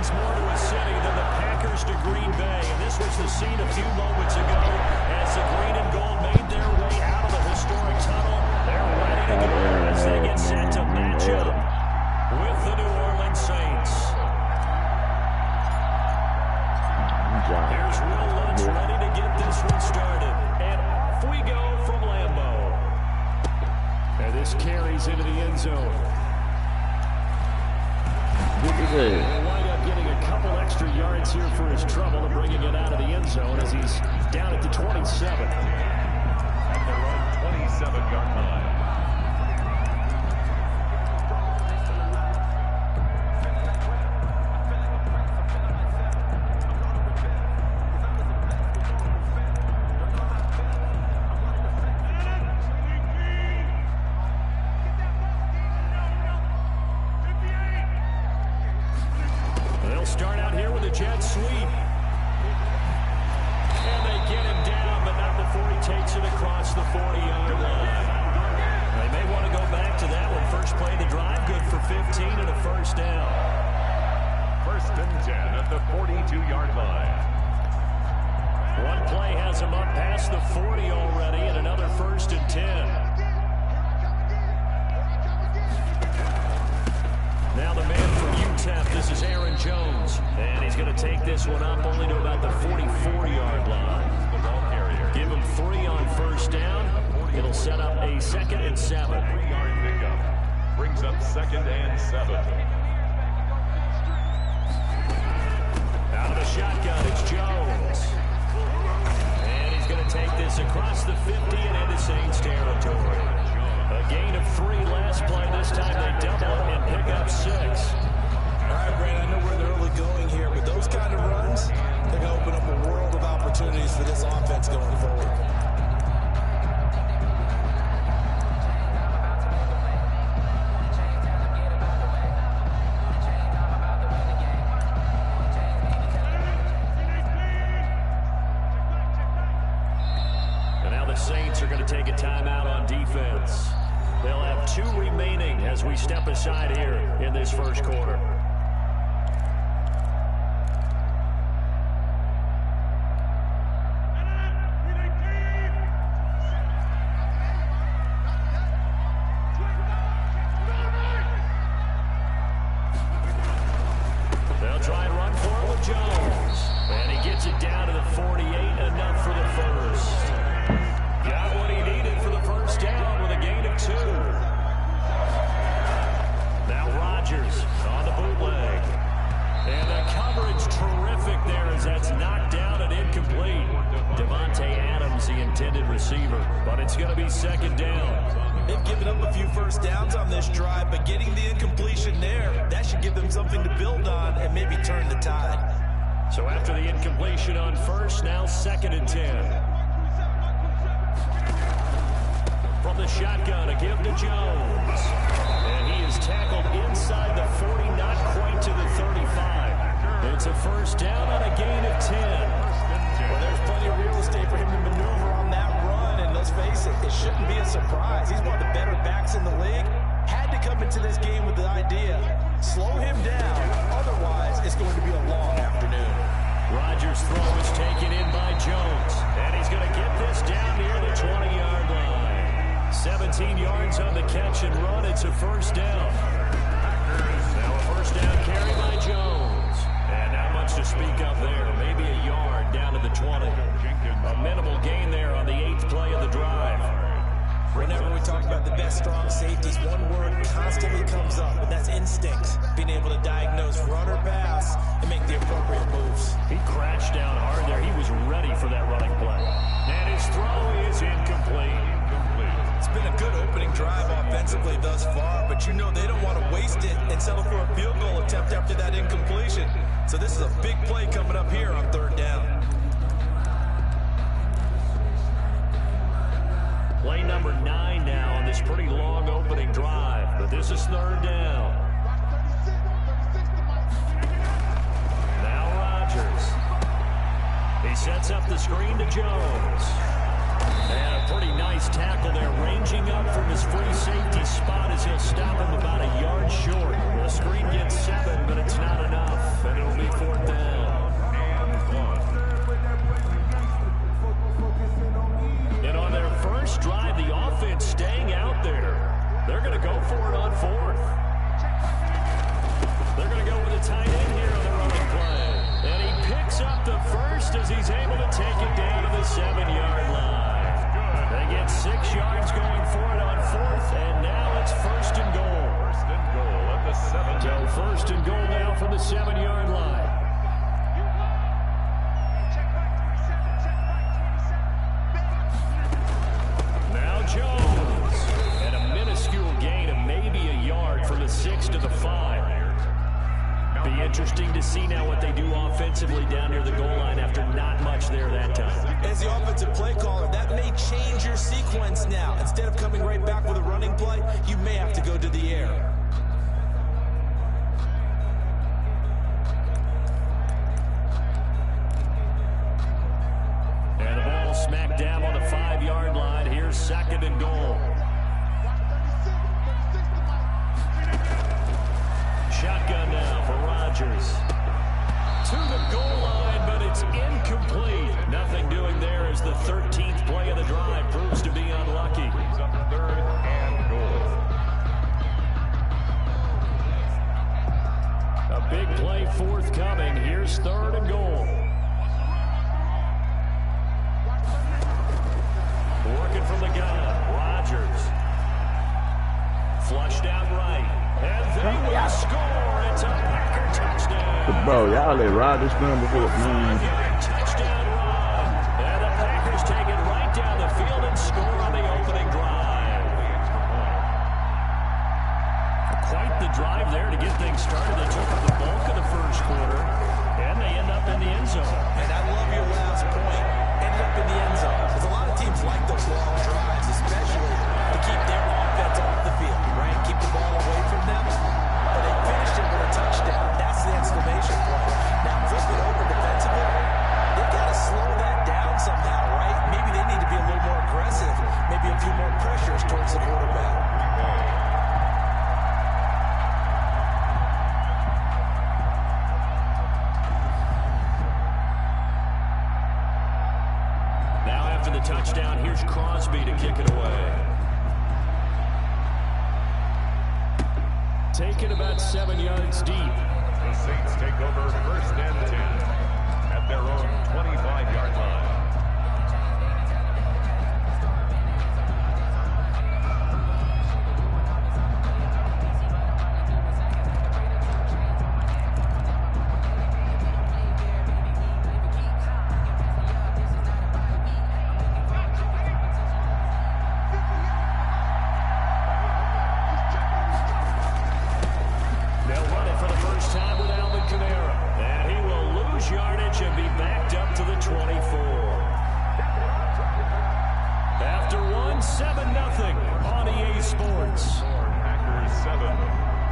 means more to a city than the Packers to Green Bay. And this was the scene a few moments ago as the green and gold made their way out of the historic tunnel. They're ready to go as they get set to match up with the New Orleans Saints. Here's Will Lutz ready to get this one started. And off we go from Lambeau. And this carries into the end zone. He'll wind up getting a couple extra yards here for his trouble and bringing it out of the end zone as he's down at the 27. At their own 27-yard line. Start out here with a jet sweep. And they get him down, but not before he takes it across the 40-yard line. They may want to go back to that one. First play of the drive, good for 15 and a first down. First and 10 at the 42-yard line. One play has him up past the 40 already, and another first and 10. Now the man from UTEP, this is Aaron Jones. And he's going to take this one up only to about the 44-yard line. Give him 3 on first down. It'll set up a 2nd and 7. 3-yard pickup. Brings up 2nd and 7. Out of the shotgun, it's Jones. And he's going to take this across the 50 and into Saints territory. A gain of 3 last play. This time they double it and pick up 6. All right, Brad, I know where they're early going here, but those kind of runs, they're going to open up a world of opportunities for this offense going forward. And now the Saints are going to take a timeout on defense. They'll have 2 remaining as we step aside here in this first quarter. They'll try and run for it with Jones. And he gets it down to the 48, enough for the first. Got what he needed for the first down with a gain of 2. Now Rodgers on the bootleg. And the coverage terrific there as that's knocked down and incomplete. Devontae Adams, the intended receiver. But it's going to be 2nd down. They've given up a few first downs on this drive, but getting the incompletion there, that should give them something to build on and maybe turn the tide. So after the incompletion on first, now 2nd and 10. From the shotgun, a give to Jones. And he is tackled inside the 40, not quite to the 35. It's a first down on a gain of 10. Well, there's plenty of real estate for him to maneuver on that run, and let's face it, it shouldn't be a surprise. He's one of the better backs in the league. Had to come into this game with the idea, slow him down, otherwise it's going to be a long afternoon. Rodgers' throw is taken in by Jones, and he's going to get this down near the 20-yard line. 17 yards on the catch and run. It's a first down. Now a first down carry by Jones. And not much to speak of there. Maybe a yard down to the 20. A minimal gain there on the 8th play of the drive. Whenever we talk about the best strong safeties, one word constantly comes up, and that's instinct. Being able to diagnose run or pass and make the appropriate moves. He crashed down hard there. He was ready for that running play. And his throw is incomplete. It's been a good opening drive offensively thus far, but you know they don't want to waste it and settle for a field goal attempt after that incompletion. So this is a big play coming up here on 3rd down. Play number 9 now on this pretty long opening drive, but this is 3rd down. Now Rodgers. He sets up the screen to Jones. And a pretty nice tackle there, ranging up from his free safety spot as he'll stop him about a yard short. The screen gets 7, but it's not enough, and it'll be yards going for it on fourth, and now it's first and goal. First and goal at the 7. So first and goal now from the 7-yard line. Now Jones. And a minuscule gain of maybe a yard from the 6 to the 5. Be interesting to see now what they do offensively down near the goal line after not much there that time. As the offensive play caller, that may change your sequence now. Instead of coming right back with a running play, you may have to go to the air. And the ball smacked down on the 5-yard line. Here's second and goal. Shotgun now for Rodgers. To the goal line, but it's incomplete. Nothing doing there as the 13th play of the drive proves to be unlucky. Brings up third and goal. A big play forthcoming. Here's third and goal. Working from the gun. Rodgers. Flushed out right. And they will score. It's a Packer touchdown. Bro, y'all let Rodgers run before, man. Touchdown run. And the Packers take it right down the field and score on the opening drive. Quite the drive there to get things started. They took up the bulk of the first quarter, and they end up in the end zone. And I love your last point. Ended up in the end zone. Because a lot of teams like those long drives, especially to keep their offense off the field, right? Keep the ball away from them. But they finished it with a touchdown. That's the exclamation point. Now, flip it over defensively. They've got to slow that down somehow, right? Maybe they need to be a little more aggressive. Maybe a few more pressures towards the quarterback. Now after the touchdown, here's Crosby to kick it away. Taken about 7 yards deep. The Saints take over first and 10 at their own 25-yard line. Yardage and be backed up to the 24. After one, 7-0 on EA Sports. Packers 7,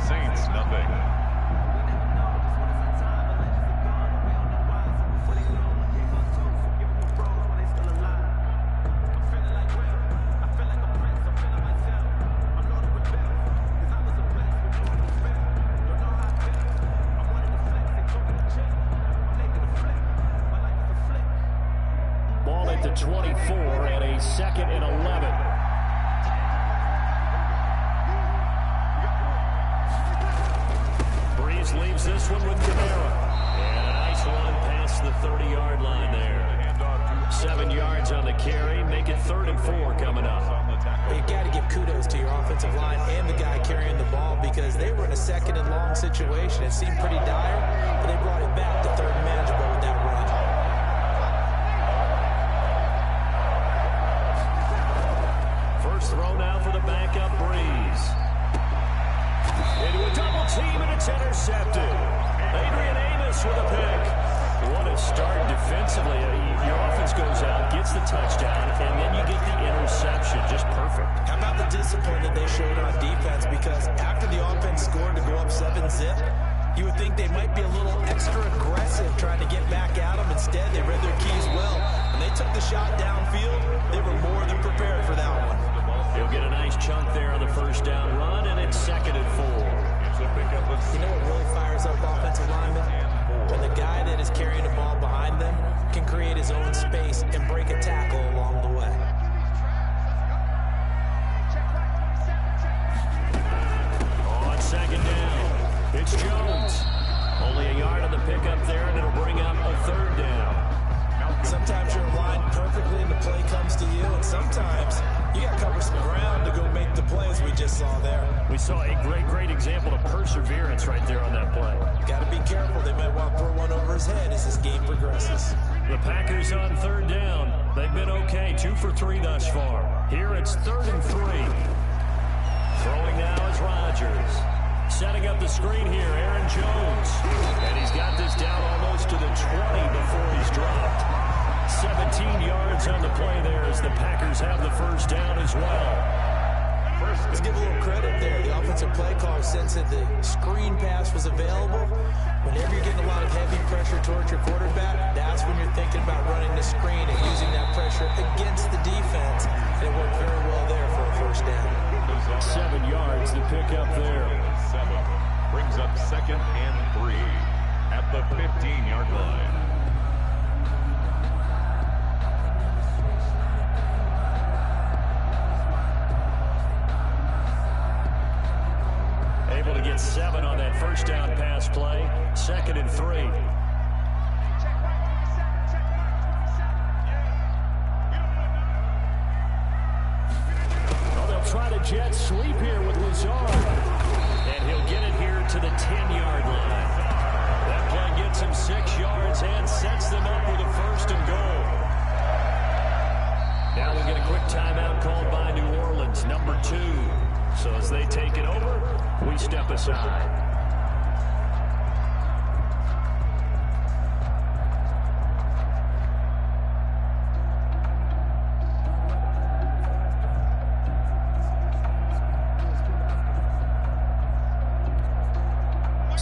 Saints nothing. The 24 and a 2nd and 11. Breeze leaves this one with Kamara. And a nice run past the 30-yard line there. 7 yards on the carry. Make it 3rd and 4 coming up. Well, you got to give kudos to your offensive line and the guy carrying the ball because they were in a 2nd and long situation. It seemed pretty dire, but they brought it back to 3rd and manageable with that run. Throw now for the backup Breeze. Into a double team, and it's intercepted. Adrian Amos with a pick. What a start defensively. Your offense goes out, gets the touchdown, and then you get the interception. Just perfect. How about the discipline that they showed on defense? Because after the offense scored to go up 7-zip, you would think they might be a little extra aggressive trying to get back at them. Instead, they read their keys well. When they took the shot downfield, they were more than prepared for that one. He'll get a nice chunk there on the first down run, and it's 2nd and 4. You know what really fires up offensive linemen? When the guy that is carrying the ball behind them can create his own space and break a tackle along the way. On 2nd down, it's Jones. Only a yard on the pickup there, and it'll bring up a 3rd down. Sometimes you're aligned perfectly and the play comes to you, and sometimes You got to cover some ground to go make the plays we just saw there. We saw a great example of perseverance right there on that play. Got to be careful. They might want to throw one over his head as this game progresses. The Packers on third down. They've been okay, 2 for 3 thus far. Here it's 3rd and 3. Throwing now is Rodgers. Setting up the screen here, Aaron Jones. And he's got this down almost to the 20 before he's dropped. 17 yards on the play there as the Packers have the first down as well. Let's give a little credit there. The offensive play caller sensed that the screen pass was available. Whenever you're getting a lot of heavy pressure towards your quarterback, that's when you're thinking about running the screen and using that pressure against the defense. And it worked very well there for a first down. 7 yards to pick up there. 7 brings up 2nd and 3 at the 15-yard line. Able to get 7 on that first down pass play. 2nd and 3. Try to jet sweep here with Lazard. And he'll get it here to the 10-yard line. That play gets him 6 yards and sets them up with a 1st and goal. Now we'll get a quick timeout called by New Orleans, number 2. So as they take it over, we step aside.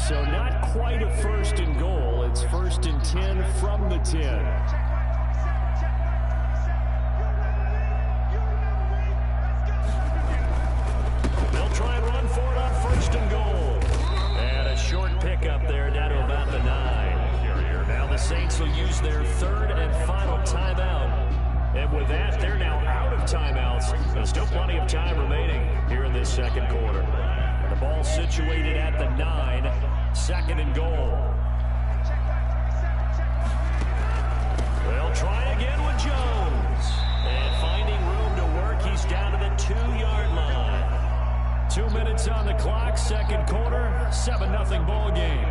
So not quite a 1st and goal. It's 1st and 10 from the 10. They'll try and run for it on 1st and goal. And a short pickup there down to about the 9. Now the Saints will use their 3rd and final timeout. And with that, they're now out of timeouts. There's still plenty of time remaining here in this 2nd quarter. The ball situated at the 9, 2nd and goal. They'll try again with Jones. And finding room to work, he's down to the 2-yard line. 2 minutes on the clock, 2nd quarter, 7-0 ball game.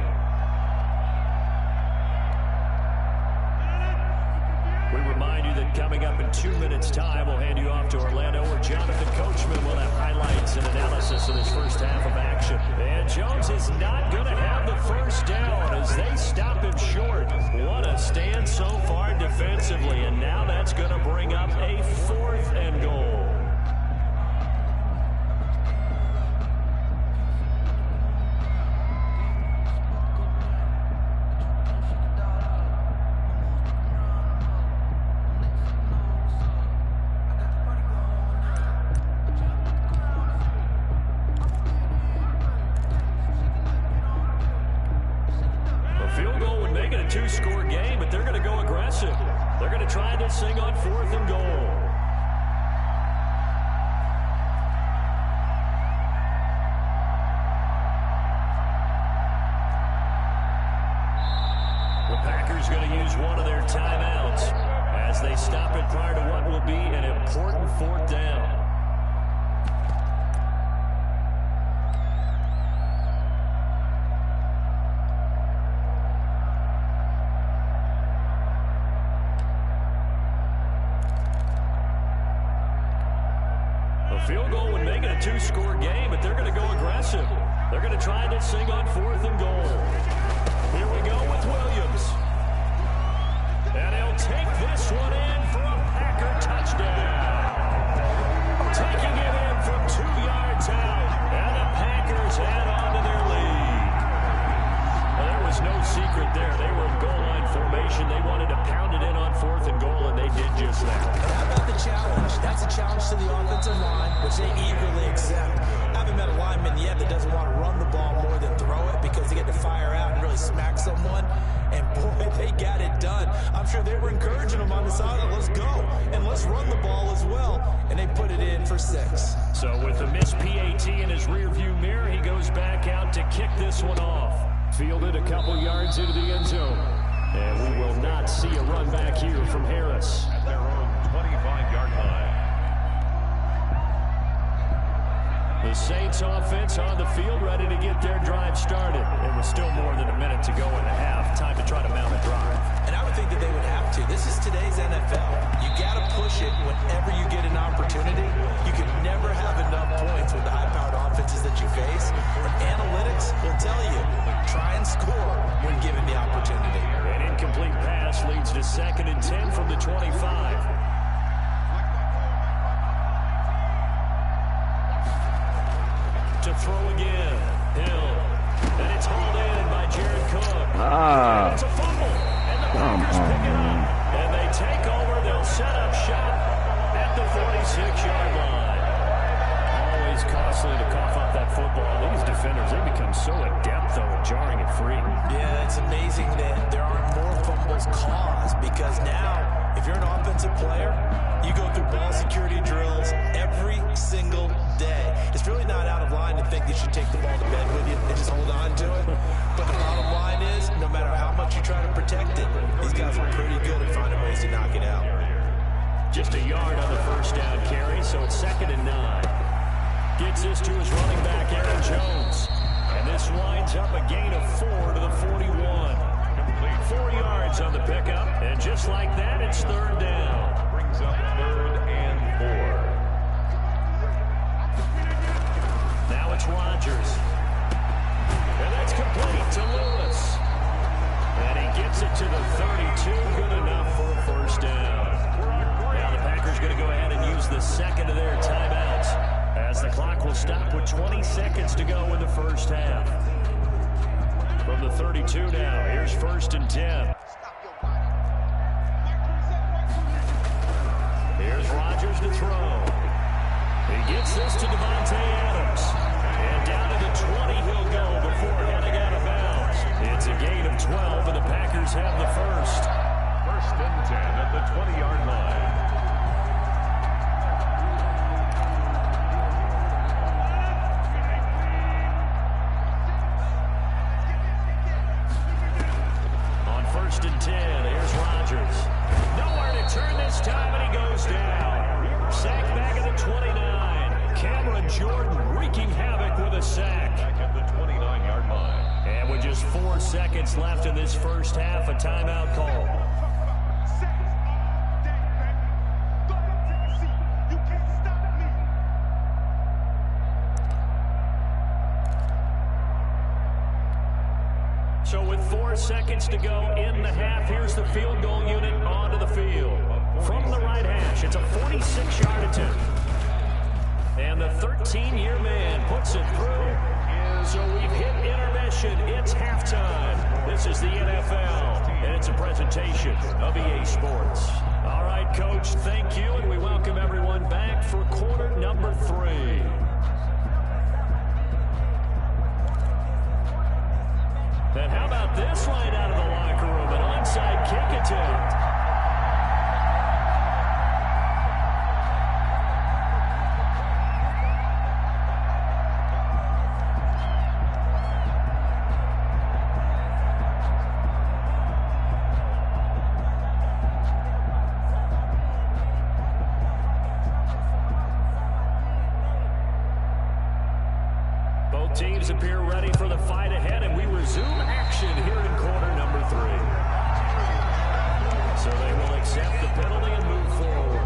We remind you that coming up in 2 minutes' time, we'll hand you off to Orlando, where Jonathan Coachman will have highlights and analysis of this first half of action. And Jones is not going to have the first down as they stop him short. What a stand so far defensively, and now that's going to bring up a 4th and goal. Two-score game, but they're going to go aggressive. They're going to try this thing on 4th and goal. The Packers going to use one of their timeouts as they stop it prior to what will be an important 4th down. Field goal would make it a 2-score game, but they're going to go aggressive. They're going to try this thing on 4th and goal. Here we go with Williams. And he'll take this one in for a Packer touchdown. Taking it in from 2 yards out. And the Packers add on to their lead. Well, there was no secret there. They were in goal line formation. They wanted to pound it in on 4th and goal, and they did just that. How about the challenge? That's a challenge to the offensive line, which they eagerly accept. I haven't met a lineman yet that doesn't want to run the ball more than throw it because they get to fire out and really smack someone. And boy, they got it done. I'm sure they were encouraging them on the sideline. Let's go. And let's run the ball as well. And they put it in for 6. So with a missed PAT in his rearview mirror, he goes back out to kick this one off. Fielded a couple yards into the end zone. And we will not see a run back here from Harris. At their own 25-yard line. The Saints offense on the field, ready to get their drive started. It was still more than a minute to go in the half. Time to try to mount a drive. And I would think that they would have to. This is today's NFL. You got to push it whenever you get an opportunity. You can never have enough points with the high-powered offenses that you face. And analytics will tell you, try and score when given the opportunity. An incomplete pass leads to 2nd and 10 from the 25. To throw again. Hill. And it's hauled in by Jared Cook. And it's a fumble. And the Packers pick it up. And they take over. They'll set up shop at the 46-yard line. Always costly to cough up that football. These defenders, they become so adept, though, at jarring it free. Yeah, it's amazing that there aren't more fumbles caused because now, if you're an offensive player, you go through ball security drills every single day. It's really not out of line to think you should take the ball to bed with you and just hold on to it. But the bottom line is, no matter how much you try to protect it, these guys are pretty good at finding ways to knock it out. Just a yard on the first down carry, so it's 2nd and 9. Gets this to his running back, Aaron Jones. And this winds up a gain of 4 to the 41. 4 yards on the pickup, and just like that, it's 3rd down. Brings up 3rd and 4. Now it's Rodgers. And that's complete to Lewis. And he gets it to the 32. Good enough for a first down. Now the Packers going to go ahead and use the second of their timeouts, as the clock will stop with 20 seconds to go in the first half. From the 32 now, here's 1st and 10. Here's Rodgers to throw. He gets this to Devontae Adams. And down to the 20 he'll go before heading out of bounds. It's a gain of 12, and the Packers have the first. 1st and 10 at the 20-yard line. On 1st and 10, here's Rodgers. Nowhere to turn this time, and he goes down. Sack back at the 29. Cameron Jordan wreaking havoc with a sack. Back at the 29-yard line. And with just 4 seconds left in this first half, a timeout call. So with 4 seconds to go in the half, here's the field goal unit onto the field. From the right hash, it's a 46-yard attempt. And the 13-year man puts it through. So we've hit intermission. It's halftime. This is the NFL, and it's a presentation of EA Sports. All right, Coach, thank you, and we welcome everyone back for quarter number 3. And how about this right out of the locker room? An onside kick attempt. Both teams appear ready for the fight ahead, and we resume action here in quarter number 3. So they will accept the penalty and move forward.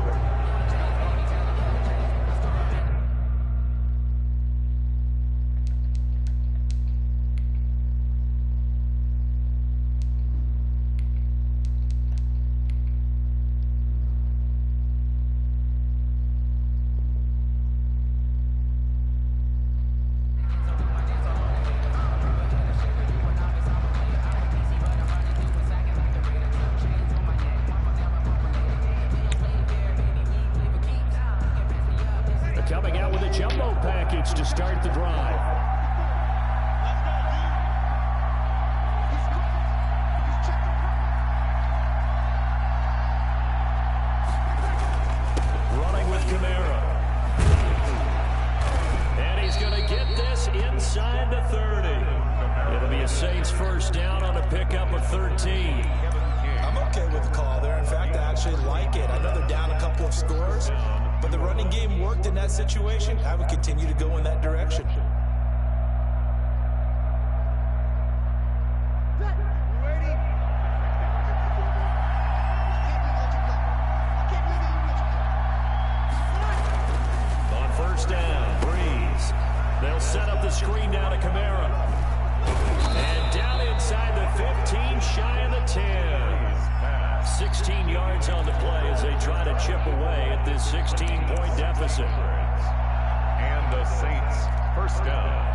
Coming out with a jumbo package to start the drive. Running with Kamara. And he's going to get this inside the 30. It'll be a Saints first down on a pickup of 13. I'm okay with the call there. In fact, I actually like it. I know they're down a couple of scores, But the running game worked in that situation. I would continue to go in that direction. On first down, Breeze. They'll set up the screen down to Kamara. And down inside the 15, shy of the 10. 16 yards on the play as they try to chip away at this 16-point deficit. And the Saints, first down.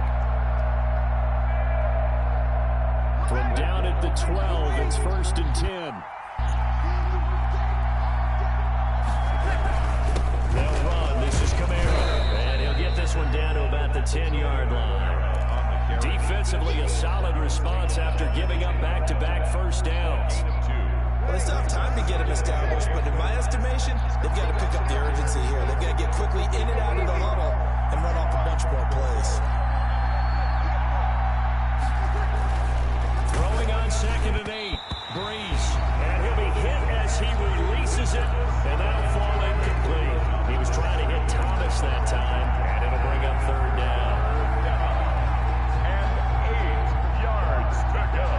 From down at the 12, it's first and 10. They'll run. This is Kamara. And he'll get this one down to about the 10-yard line. Defensively, a solid response after giving up back-to-back first downs. Well, they still have time to get him established, but in my estimation, they've got to pick up the urgency here. They've got to get quickly in and out of the huddle and run off a bunch more plays. Throwing on second and 8, Breeze. And he'll be hit as he releases it, and that'll fall incomplete. He was trying to hit Thomas that time, and it'll bring up third down. And 8 yards to go.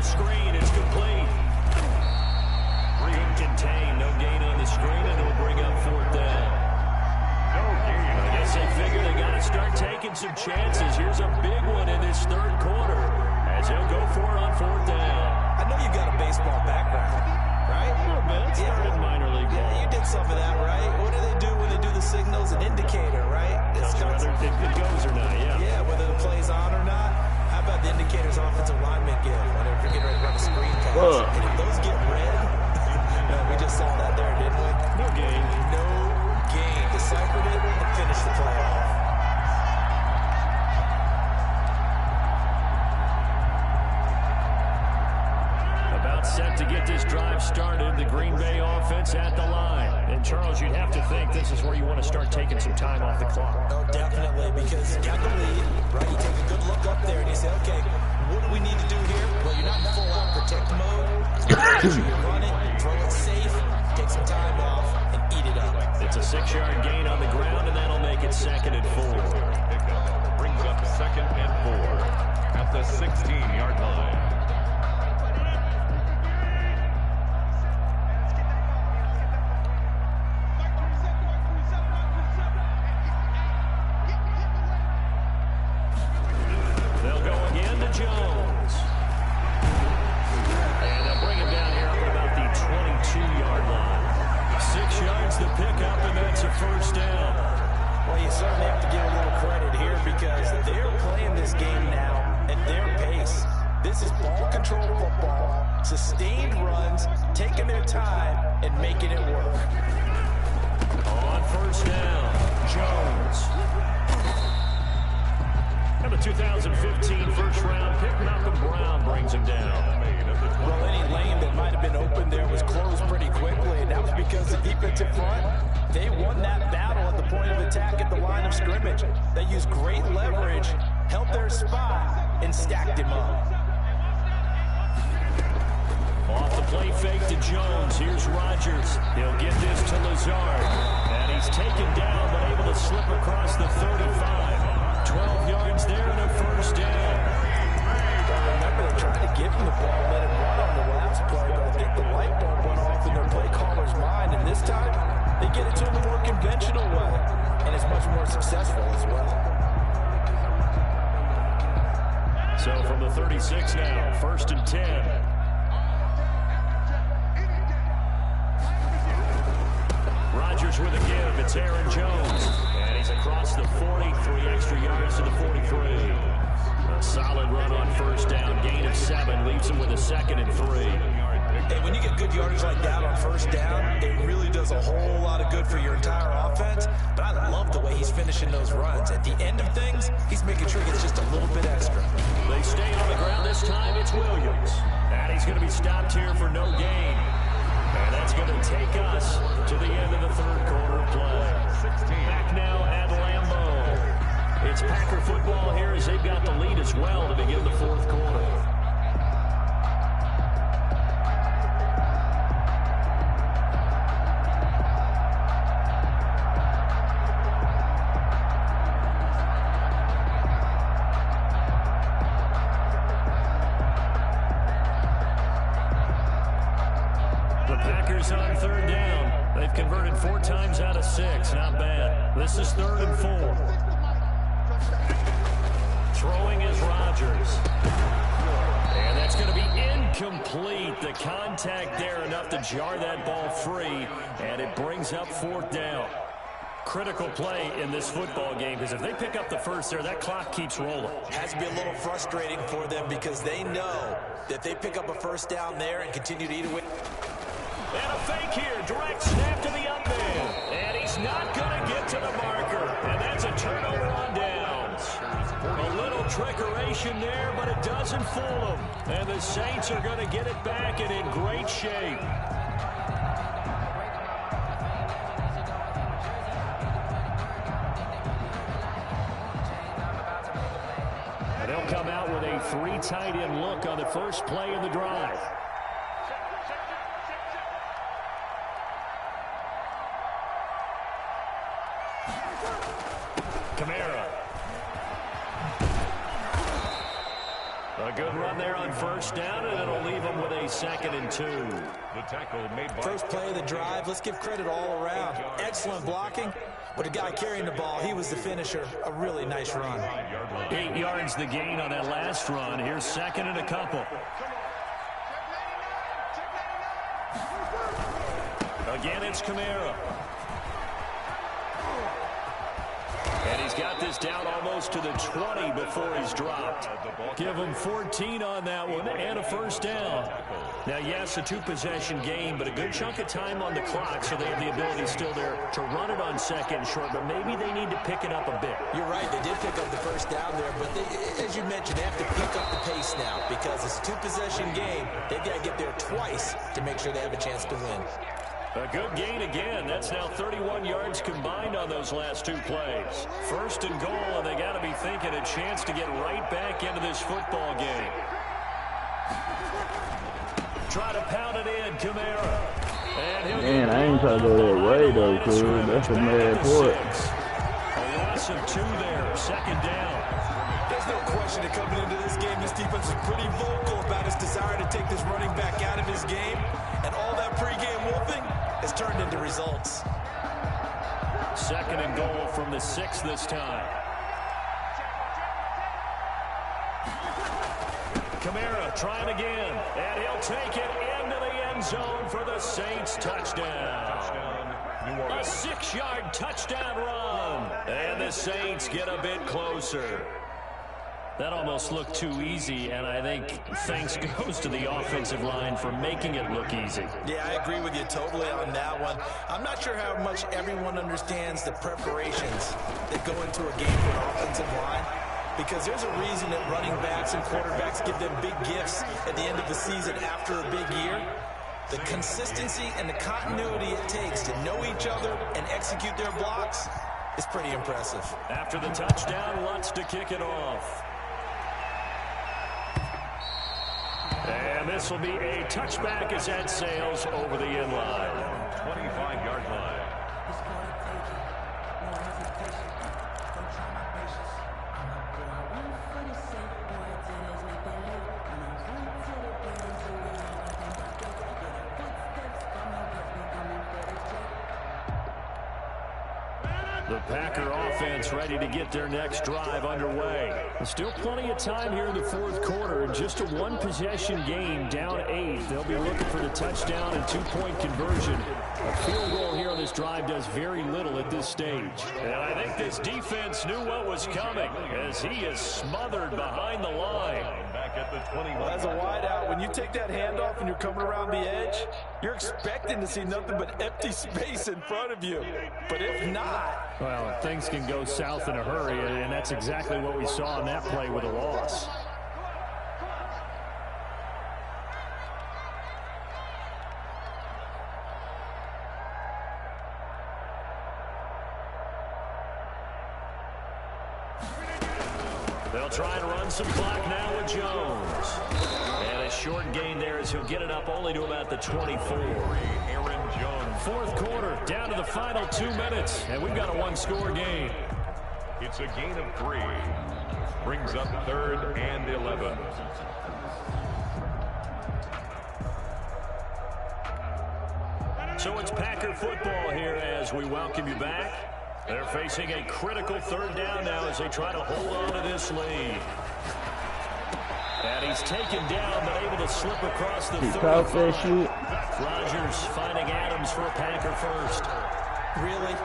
Screen, it's complete. Couldn't contain, no gain on the screen, and it'll bring up fourth down. No gain. I guess they figure they got to start taking some chances. Here's a big one in this third quarter as he'll go for it on fourth down. I know you've got a baseball background, right? A little bit. Started minor league ball. Yeah, you did some of that, right? What do they do when they do the signals? An indicator, right? Tells you whether it goes or not, yeah. Yeah, whether the play's on or not. How about the indicators offensive linemen give when they're getting ready to run a screen pass? And if those get red, we just saw that there, didn't we? No gain. No gain. Deciphered it and finished the play off. About set to get this drive started, the Green Bay offense at the line. And Charles, you'd have to think this is where you want to start taking some time off the clock. Oh, definitely, because you got the lead, right? You take a good look up there and you say, okay, what do we need to do here? Well, you're not in full-out protect mode. Make sure you run it, throw it safe, take some time off, and eat it up. It's a 6-yard gain on the ground, and that'll make it second and 4. Brings up second and 4 at the 16-yard line. Jones. And they'll bring him down here up at about the 22-yard line. 6 yards to pick up, and that's a first down. Well, you certainly have to give a little credit here because they're playing this game now at their pace. This is ball control football, sustained runs, taking their time, and making it work. On first down, Jones. And the 2015 first-round pick, Malcolm Brown, brings him down. Well, any lane that might have been open there was closed pretty quickly, and that was because the defensive front, they won that battle at the point of attack at the line of scrimmage. They used great leverage, held their spot, and stacked him up. Off the play fake to Jones. Here's Rodgers. He'll get this to Lazard. And he's taken down, but able to slip across the 35. 12 yards there and a first down. Remember, they're trying to give him the ball, let him run on the last play, but I think the light bulb went off in their play caller's mind, and this time, they get it to him a more conventional way, and it's much more successful as well. So from the 36 now, first and 10. Rodgers with a give. It's Aaron Jones. And he's across the 43 extra yards to the 43. A solid run on first down. Gain of 7 leaves him with a second and 3. Hey, when you get good yardage like that on first down, it really does a whole lot of good for your entire offense. But I love the way he's finishing those runs. At the end of things, he's making sure he gets just a little bit extra. They They stay on the ground this time. It's Williams. And he's going to be stopped here for no gain. And that's going to take us to the end of the third quarter of play. Back now at Lambeau. It's Packer football here as they've got the lead as well to begin the fourth quarter. On third down. They've converted 4 times out of 6. Not bad. This is 3rd and 4. Throwing is Rodgers. And that's going to be incomplete. The contact there enough to jar that ball free. And it brings up 4th down. Critical play in this football game because if they pick up the first there, that clock keeps rolling. Has to be a little frustrating for them because they know that they pick up a first down there and continue to eat away. And a fake here. Direct snap to the up man. And he's not going to get to the marker. And that's a turnover on downs. A little trickeration there, but it doesn't fool them. And the Saints are going to get it back and in great shape. And they'll come out with a 3 tight end look on the first play of the drive. Kamara. A good run there on first down, and it'll leave them with a 2nd and 2. The tackle made by first play of the drive. Let's give credit all around. Excellent blocking, but the guy carrying the ball, he was the finisher. A really nice run. 8 yards the gain on that last run. Here's 2nd and a couple. Again, it's Kamara. And he's got this down almost to the 20 before he's dropped. Give him 14 on that one and a first down. Now, yes, a 2-possession game, but a good chunk of time on the clock, so they have the ability still there to run it on 2nd and short, but maybe they need to pick it up a bit. You're right. They did pick up the first down there, but they, as you mentioned, they have to pick up the pace now because it's a 2-possession game. They've got to get there twice to make sure they have a chance to win. A good gain again. That's now 31 yards combined on those last 2 plays. 1st and goal, and they got to be thinking a chance to get right back into this football game. Try to pound it in, Kamara. Man, I ain't trying to go that way, though, cuz. That's a mad point. A loss of 2 there, 2nd down. There's no question that coming into this game, this defense is pretty vocal about its desire to take this running back out of his game. And all that pregame wolfing has turned into results. 2nd and goal from the 6 this time. Kamara trying again, and he'll take it into the end zone for the Saints touchdown. A 6-yard touchdown run, and the Saints get a bit closer. That almost looked too easy, and I think thanks goes to the offensive line for making it look easy. Yeah, I agree with you totally on that one. I'm not sure how much everyone understands the preparations that go into a game for an offensive line, because there's a reason that running backs and quarterbacks give them big gifts at the end of the season after a big year. The consistency and the continuity it takes to know each other and execute their blocks is pretty impressive. After the touchdown, wants to kick it off. And this will be a touchback as that sails over the end line. 25-yard line. The Packer offense ready to get their next drive underway. Still plenty of time here in the fourth quarter. Just a 1-possession game, down 8. They'll be looking for the touchdown and 2-point conversion. A field goal here on this drive does very little at this stage. And I think this defense knew what was coming as he is smothered behind the line. Back at the 21. Well, as a wideout, when you take that handoff and you're coming around the edge, you're expecting to see nothing but empty space in front of you. But if not... Well, things can go south in a hurry, and that's exactly what we saw on that play with a loss. They'll try and run some clock now with Jones. And a short gain there as he'll get it up only to about the 24. Aaron Jones. Fourth quarter, down to the final 2 minutes, and we've got a one-score game. It's a gain of 3. Brings up 3rd and 11. So it's Packer football here as we welcome you back. They're facing a critical 3rd down now as they try to hold on to this lead. And he's taken down but able to slip across the 30. Rodgers finding Adams for a Packer first. Really?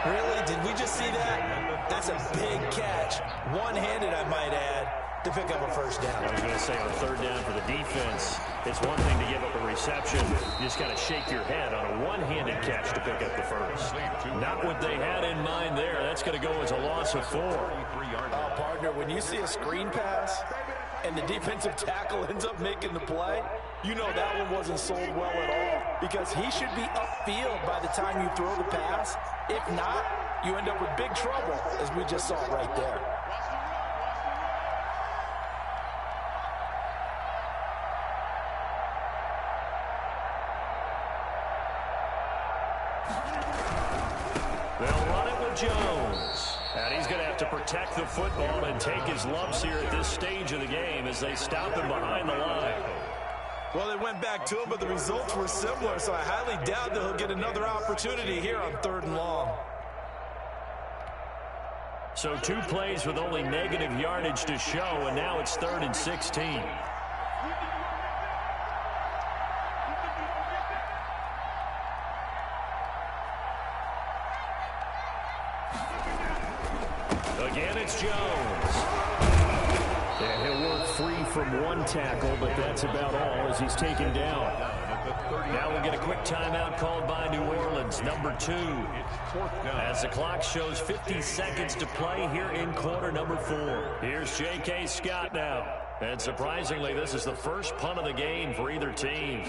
Really? Did we just see that? That's a big catch. One-handed, I might add, to pick up a first down. I was going to say on 3rd down for the defense, it's one thing to give up a reception. You just got to shake your head on a one-handed catch to pick up the first. Not what they had in mind there. That's going to go as a loss of 4. Oh, partner, when you see a screen pass and the defensive tackle ends up making the play, you know that one wasn't sold well at all, because he should be upfield by the time you throw the pass. If not, you end up with big trouble, as we just saw right there. They'll run it with Jones. And he's going to have to protect the football and take his lumps here at this stage of the game as they stop him behind the line. Well, they went back to him, but the results were similar, so I highly doubt that he'll get another opportunity here on 3rd and long. So 2 plays with only negative yardage to show, and now it's 3rd and 16. Again, it's Jones. And he'll work free from one tackle, but that's about all as he's taken down. Now we'll get a quick timeout called by New Orleans, number 2. As the clock shows 50 seconds to play here in quarter number 4. Here's J.K. Scott now. And surprisingly, this is the first punt of the game for either team.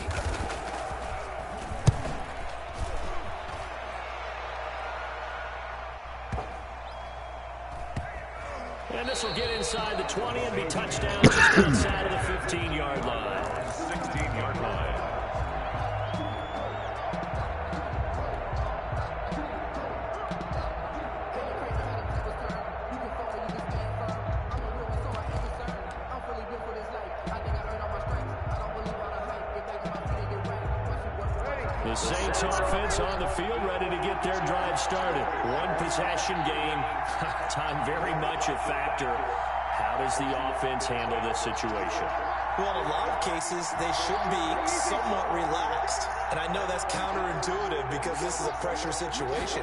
And this will get inside the 20 and be touchdown just inside of the 15-yard line. 16-yard line. The Saints offense on the field ready to get their drive started. One possession game. Time very much a factor. How does the offense handle this situation? Well, in a lot of cases, they should be somewhat relaxed. And I know that's counterintuitive because this is a pressure situation.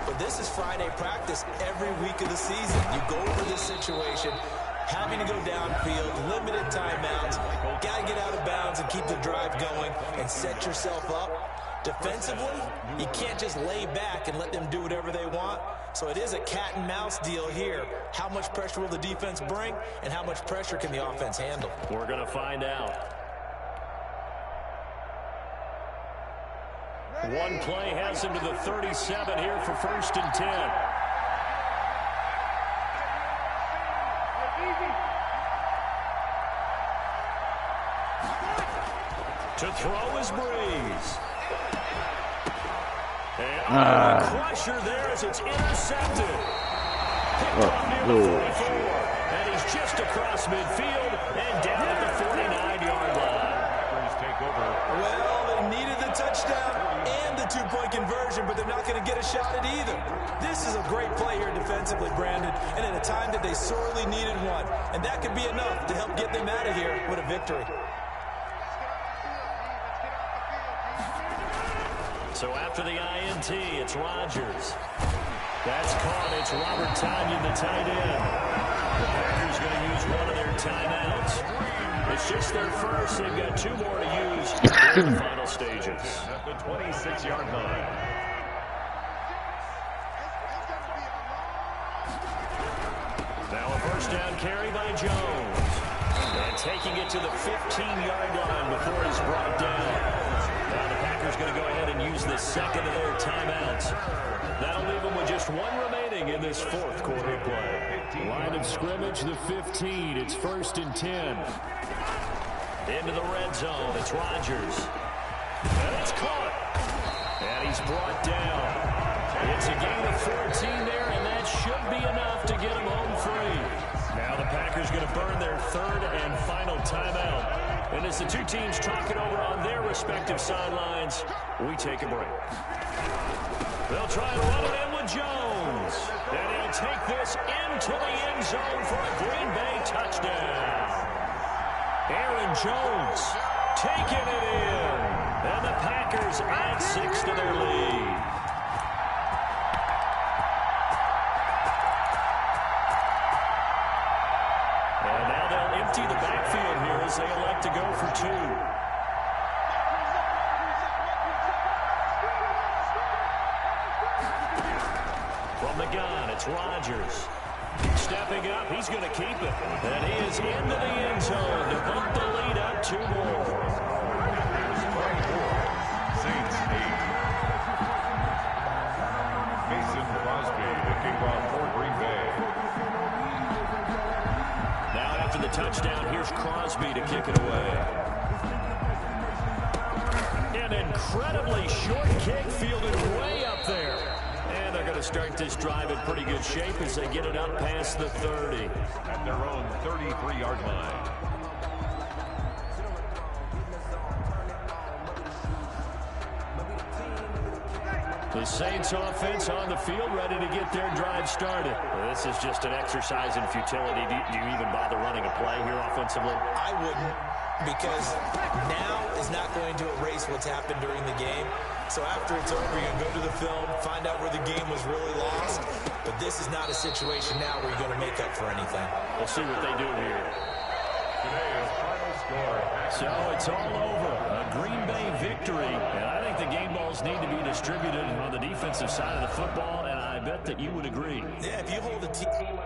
But this is Friday practice every week of the season. You go over this situation, having to go downfield, limited timeouts, got to get out of bounds and keep the drive going and set yourself up. Defensively, you can't just lay back and let them do whatever they want. So it is a cat and mouse deal here. How much pressure will the defense bring, and how much pressure can the offense handle? We're going to find out. One play has him to the 37 here for 1st and 10. To throw is Breeze. And crusher there as it's intercepted. Picked up near the 44. And he's just across midfield and down at the 49-yard line. Take over. Well, they needed the touchdown and the 2-point conversion, but they're not going to get a shot at either. This is a great play here defensively, Brandon, and at a time that they sorely needed one. And that could be enough to help get them out of here with a victory. So after the INT, it's Rodgers. That's caught. It's Robert Tonyan, the tight end. The Packers going to use one of their timeouts. It's just their first. They've got 2 more to use in the final stages. At the 26-yard line. Now a first down carry by Jones. And taking it to the 15-yard line before he's brought down. Now the Packers going to go ahead and use the second of their timeouts. That'll leave them with just 1 remaining. inning in this fourth quarter of play. Line of scrimmage, the 15. It's 1st and 10. Into the red zone. It's Rodgers. And it's caught. And he's brought down. It's a gain of 14 there, and that should be enough to get him home free. Now the Packers going to burn their 3rd and final timeout. And as the two teams talk it over on their respective sidelines, we take a break. They'll try and run it in with Jones. And he'll take this into the end zone for a Green Bay touchdown. Aaron Jones taking it in. And the Packers add 6 to their lead. And now they'll empty the backfield here as they elect to go for 2. From the gun, it's Rodgers. Stepping up, he's going to keep it. And he is into the end zone to bump the lead up 2 more. Saints 8. Mason Crosby, the kickoff for Green Bay. Now after the touchdown, here's Crosby to kick it away. An incredibly short kick fielded way up there. And they're going to start this drive in pretty good shape as they get it up past the 30. At their own 33-yard line. The Saints offense on the field, ready to get their drive started. Well, this is just an exercise in futility. Do you even bother running a play here offensively? I wouldn't, because now is not going to erase what's happened during the game. So after it's over, you're going to go to the film, find out where the game was really lost. But this is not a situation now where you're going to make up for anything. We'll see what they do here. Today's final score. So it's all over. A Green Bay victory. And I think the game balls need to be distributed on the defensive side of the football, and I bet that you would agree. Yeah, if you hold a team